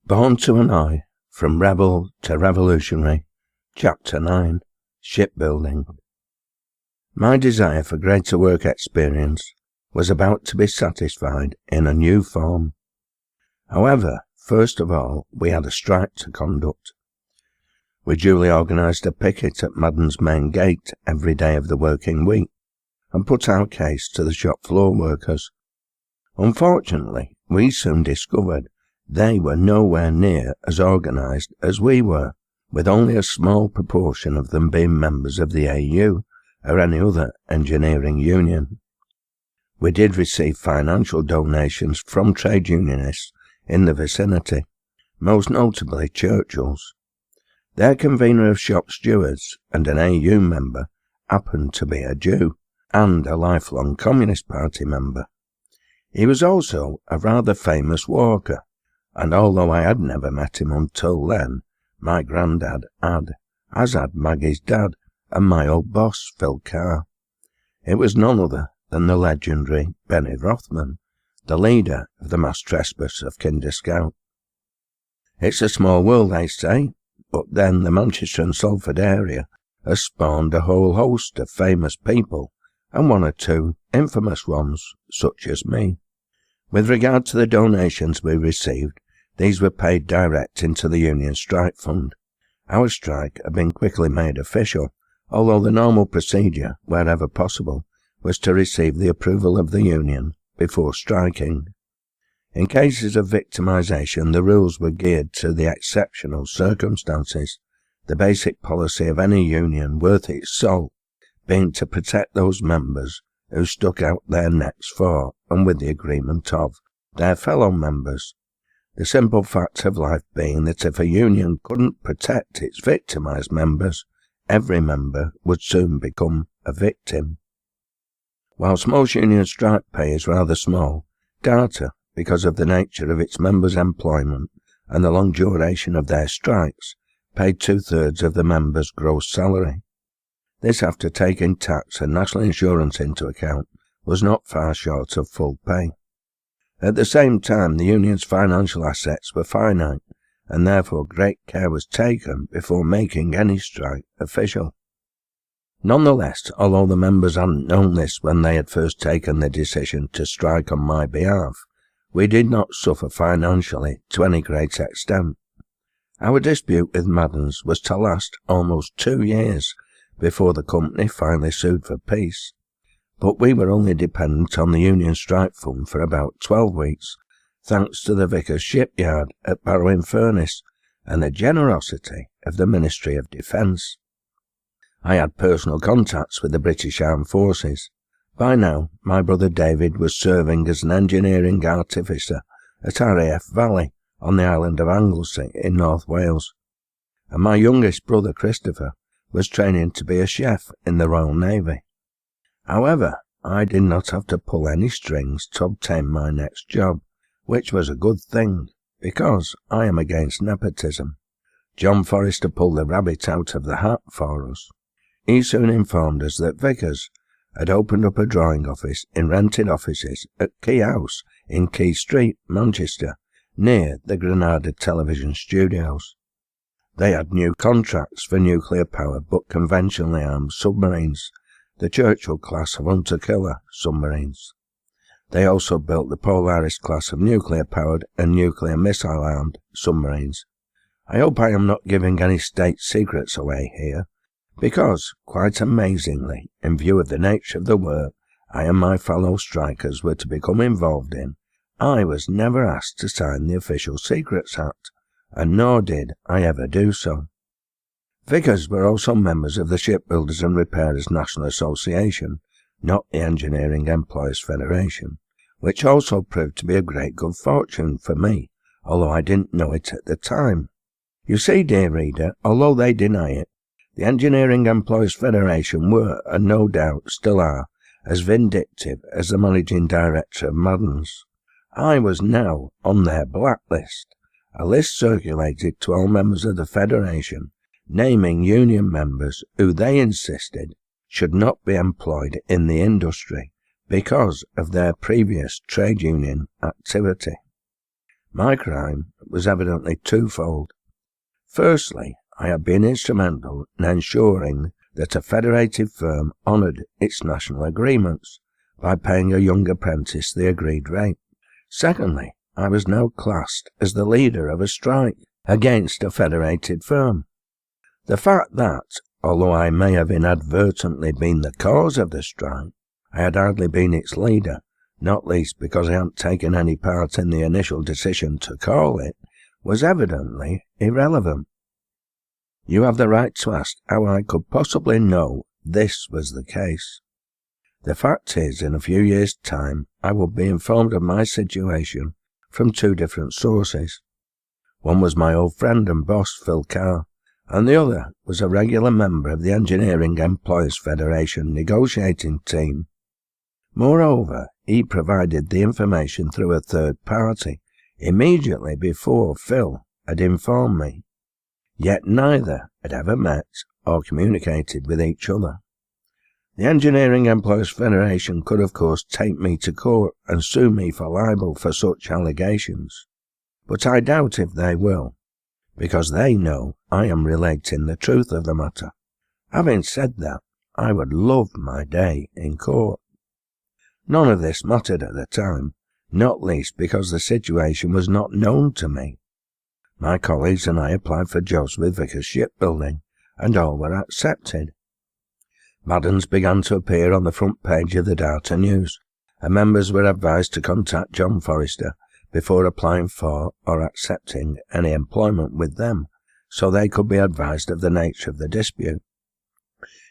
Born to Annoy, From Rebel to Revolutionary, Chapter 9, Shipbuilding. My desire for greater work experience was about to be satisfied in a new form. However, first of all, we had a strike to conduct. We duly organised a picket at Madden's main gate every day of the working week, and put our case to the shop floor workers. Unfortunately, we soon discovered they were nowhere near as organised as we were, with only a small proportion of them being members of the AU or any other engineering union. We did receive financial donations from trade unionists in the vicinity, most notably Churchill's. Their convener of shop stewards and an AU member happened to be a Jew and a lifelong Communist Party member. He was also a rather famous walker, and although I had never met him until then, my granddad had, as had Maggie's dad and my old boss, Phil Carr. It was none other than the legendary Benny Rothman, the leader of the mass trespass of Kinder Scout. It's a small world, they say, but then the Manchester and Salford area has spawned a whole host of famous people, and one or two infamous ones, such as me. With regard to the donations we received, these were paid direct into the Union Strike Fund. Our strike had been quickly made official, although the normal procedure, wherever possible, was to receive the approval of the Union before striking. In cases of victimisation, the rules were geared to the exceptional circumstances, the basic policy of any union worth its salt being to protect those members who stuck out their necks for and with the agreement of their fellow members. The simple fact of life being that if a union couldn't protect its victimised members, every member would soon become a victim. Whilst most union strike pay is rather small, Data, because of the nature of its members' employment and the long duration of their strikes, paid 2/3 of the members' gross salary. This, after taking tax and national insurance into account, was not far short of full pay. At the same time, the union's financial assets were finite, and therefore great care was taken before making any strike official. Nonetheless, although the members hadn't known this when they had first taken the decision to strike on my behalf, we did not suffer financially to any great extent. Our dispute with Madden's was to last almost 2 years before the company finally sued for peace, but we were only dependent on the Union Strike Fund for about 12 weeks, thanks to the Vickers shipyard at Barrow-in-Furness and the generosity of the Ministry of Defence. I had personal contacts with the British Armed Forces. By now, my brother David was serving as an engineering artificer at RAF Valley on the island of Anglesey in North Wales, and my youngest brother Christopher was training to be a chef in the Royal Navy. However, I did not have to pull any strings to obtain my next job, which was a good thing, because I am against nepotism. John Forrester pulled the rabbit out of the hat for us. He soon informed us that Vickers had opened up a drawing office in rented offices at Key House in Key Street, Manchester, near the Granada television studios. They had new contracts for nuclear-powered but conventionally armed submarines, the Churchill class of hunter-killer submarines. They also built the Polaris class of nuclear-powered and nuclear missile-armed submarines. I hope I am not giving any state secrets away here, because, quite amazingly, in view of the nature of the work I and my fellow strikers were to become involved in, I was never asked to sign the Official Secrets Act, and nor did I ever do so. Vickers were also members of the Shipbuilders and Repairers National Association, not the Engineering Employers Federation, which also proved to be a great good fortune for me, although I didn't know it at the time. You see, dear reader, although they deny it, the Engineering Employers Federation were, and no doubt still are, as vindictive as the managing director of Madden's. I was now on their blacklist, a list circulated to all members of the Federation, naming union members who they insisted should not be employed in the industry because of their previous trade union activity. My crime was evidently twofold. Firstly, I had been instrumental in ensuring that a federated firm honoured its national agreements by paying a young apprentice the agreed rate. Secondly, I was now classed as the leader of a strike against a federated firm. The fact that, although I may have inadvertently been the cause of the strike, I had hardly been its leader, not least because I hadn't taken any part in the initial decision to call it, was evidently irrelevant. You have the right to ask how I could possibly know this was the case. The fact is, in a few years' time, I would be informed of my situation from two different sources. One was my old friend and boss, Phil Cowle, and the other was a regular member of the Engineering Employers Federation negotiating team. Moreover, he provided the information through a third party immediately before Phil had informed me. Yet neither had ever met or communicated with each other. The Engineering Employers Federation could of course take me to court and sue me for libel for such allegations, but I doubt if they will, because they know I am relating the truth of the matter. Having said that, I would love my day in court. None of this mattered at the time, not least because the situation was not known to me. My colleagues and I applied for jobs with Vickers Shipbuilding, and all were accepted. Maddens began to appear on the front page of the Data News, and members were advised to contact John Forrester before applying for or accepting any employment with them, so they could be advised of the nature of the dispute.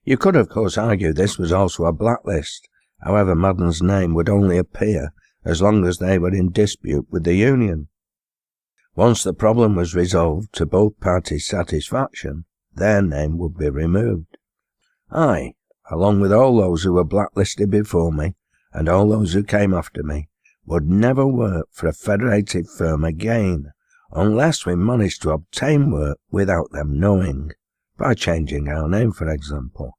You could of course argue this was also a blacklist. However, Madden's name would only appear as long as they were in dispute with the union. Once the problem was resolved to both parties' satisfaction, their name would be removed. I, along with all those who were blacklisted before me, and all those who came after me, would never work for a federated firm again, unless we managed to obtain work without them knowing, by changing our name, for example.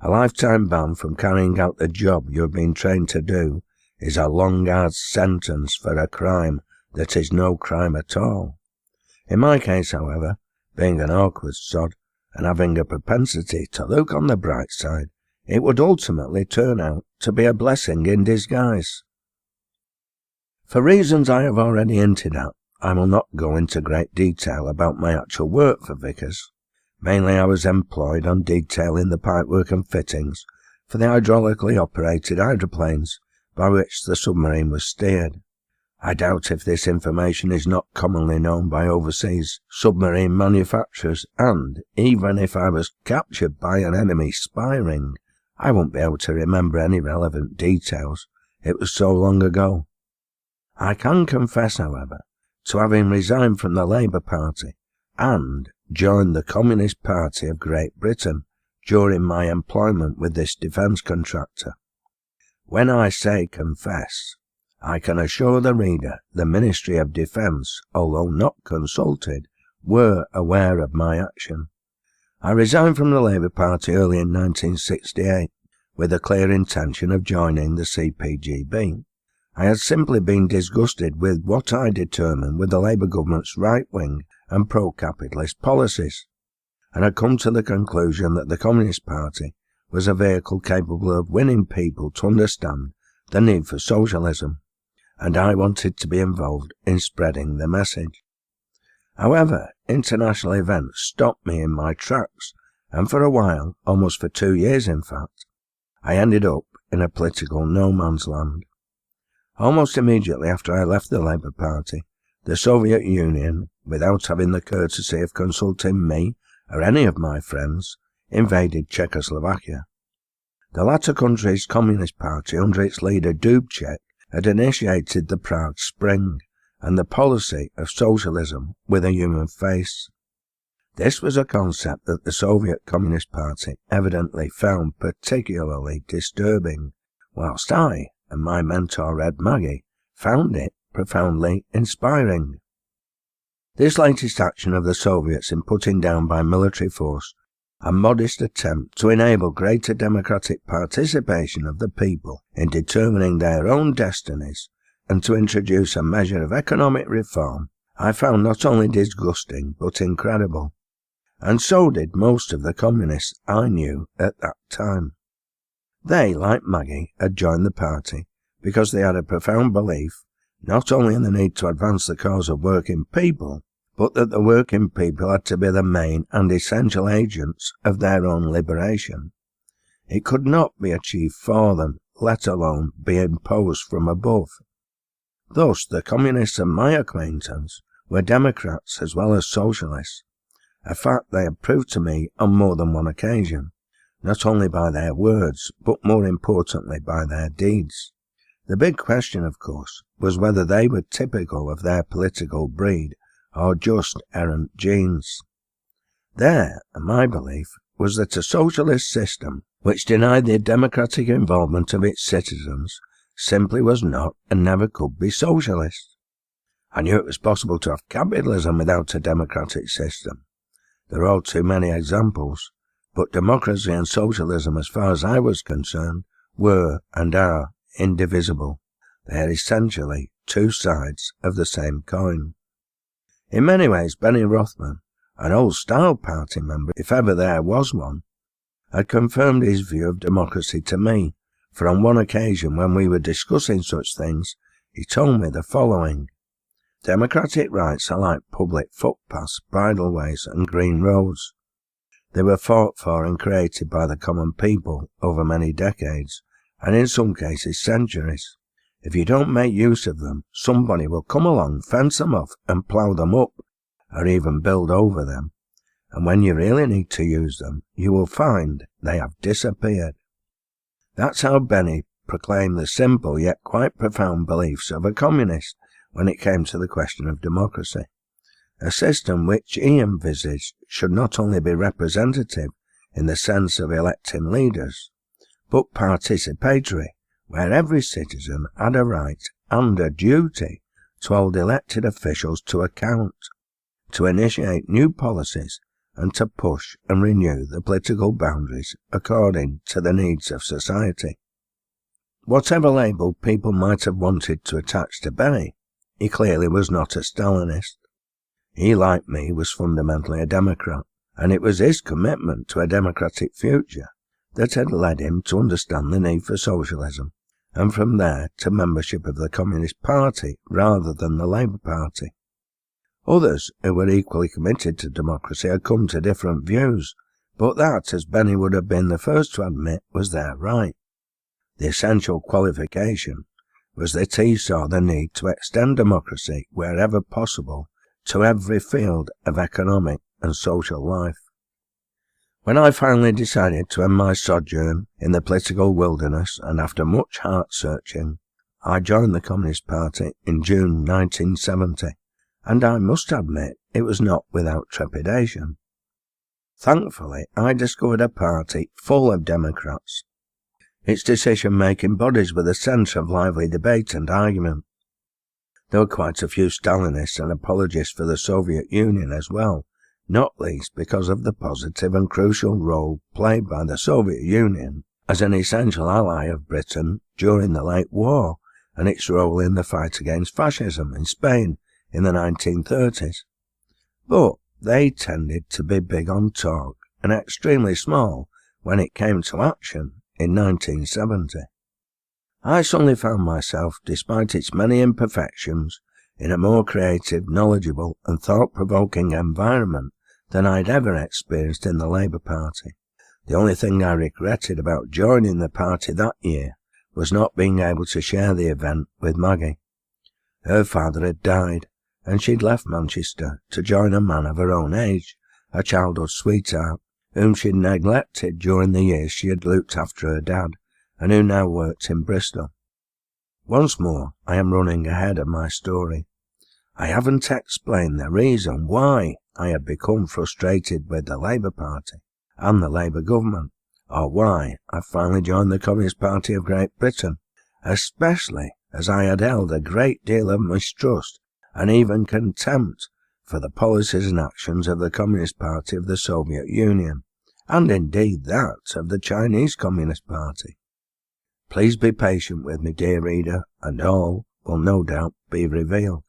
A lifetime ban from carrying out the job you have been trained to do is a long, hard sentence for a crime that is no crime at all. In my case, however, being an awkward sod, and having a propensity to look on the bright side, it would ultimately turn out to be a blessing in disguise. For reasons I have already hinted at, I will not go into great detail about my actual work for Vickers. Mainly I was employed on detailing the pipework and fittings for the hydraulically operated hydroplanes by which the submarine was steered. I doubt if this information is not commonly known by overseas submarine manufacturers, and even if I was captured by an enemy spy ring, I won't be able to remember any relevant details. It was so long ago. I can confess, however, to having resigned from the Labour Party and joined the Communist Party of Great Britain during my employment with this defence contractor. When I say confess, I can assure the reader the Ministry of Defence, although not consulted, were aware of my action. I resigned from the Labour Party early in 1968 with a clear intention of joining the CPGB. I had simply been disgusted with what I determined were the Labour government's right-wing and pro-capitalist policies, and had come to the conclusion that the Communist Party was a vehicle capable of winning people to understand the need for socialism, and I wanted to be involved in spreading the message. However, international events stopped me in my tracks, and for a while, almost for 2 years in fact, I ended up in a political no-man's land. Almost immediately after I left the Labour Party, the Soviet Union, without having the courtesy of consulting me or any of my friends, invaded Czechoslovakia. The latter country's Communist Party, under its leader Dubček, had initiated the Prague Spring and the policy of socialism with a human face. This was a concept that the Soviet Communist Party evidently found particularly disturbing, whilst I and my mentor Ed Maggie found it profoundly inspiring. This latest action of the Soviets in putting down by military force a modest attempt to enable greater democratic participation of the people in determining their own destinies and to introduce a measure of economic reform I found not only disgusting but incredible, and so did most of the communists I knew at that time. They, like Maggie, had joined the party because they had a profound belief not only in the need to advance the cause of working people, but that the working people had to be the main and essential agents of their own liberation. It could not be achieved for them, let alone be imposed from above. Thus, the communists of my acquaintance were Democrats as well as Socialists, a fact they had proved to me on more than one occasion, not only by their words, but more importantly by their deeds. The big question, of course, was whether they were typical of their political breed or just errant genes. Their, and my belief, was that a socialist system which denied the democratic involvement of its citizens simply was not and never could be socialist. I knew it was possible to have capitalism without a democratic system. There are all too many examples, but democracy and socialism, as far as I was concerned, were and are indivisible. They are essentially two sides of the same coin. In many ways, Benny Rothman, an old-style party member, if ever there was one, had confirmed his view of democracy to me, for on one occasion when we were discussing such things, he told me the following: "Democratic rights are like public footpaths, bridleways and green roads. They were fought for and created by the common people over many decades, and in some cases centuries. If you don't make use of them, somebody will come along, fence them off and plough them up, or even build over them. And when you really need to use them, you will find they have disappeared." That's how Benny proclaimed the simple yet quite profound beliefs of a communist when it came to the question of democracy. A system which he envisaged should not only be representative in the sense of electing leaders, but participatory, where every citizen had a right and a duty to hold elected officials to account, to initiate new policies, and to push and renew the political boundaries according to the needs of society. Whatever label people might have wanted to attach to Benny, he clearly was not a Stalinist. He, like me, was fundamentally a Democrat, and it was his commitment to a democratic future that had led him to understand the need for socialism, and from there to membership of the Communist Party rather than the Labour Party. Others who were equally committed to democracy had come to different views, but that, as Benny would have been the first to admit, was their right. The essential qualification was that he saw the need to extend democracy wherever possible to every field of economic and social life. When I finally decided to end my sojourn in the political wilderness, and after much heart-searching, I joined the Communist Party in June 1970, and I must admit it was not without trepidation. Thankfully, I discovered a party full of Democrats. Its decision-making bodies were the centre of lively debate and argument. There were quite a few Stalinists and apologists for the Soviet Union as well, not least because of the positive and crucial role played by the Soviet Union as an essential ally of Britain during the late war, and its role in the fight against fascism in Spain in the 1930s. But they tended to be big on talk and extremely small when it came to action in 1970. I suddenly found myself, despite its many imperfections, in a more creative, knowledgeable and thought-provoking environment than I'd ever experienced in the Labour Party. The only thing I regretted about joining the party that year was not being able to share the event with Maggie. Her father had died, and she'd left Manchester to join a man of her own age, a childhood sweetheart, whom she'd neglected during the years she had looked after her dad, and who now worked in Bristol. Once more, I am running ahead of my story. I haven't explained the reason why I had become frustrated with the Labour Party and the Labour government, or why I finally joined the Communist Party of Great Britain, especially as I had held a great deal of mistrust and even contempt for the policies and actions of the Communist Party of the Soviet Union, and indeed that of the Chinese Communist Party. Please be patient with me, dear reader, and all will no doubt be revealed.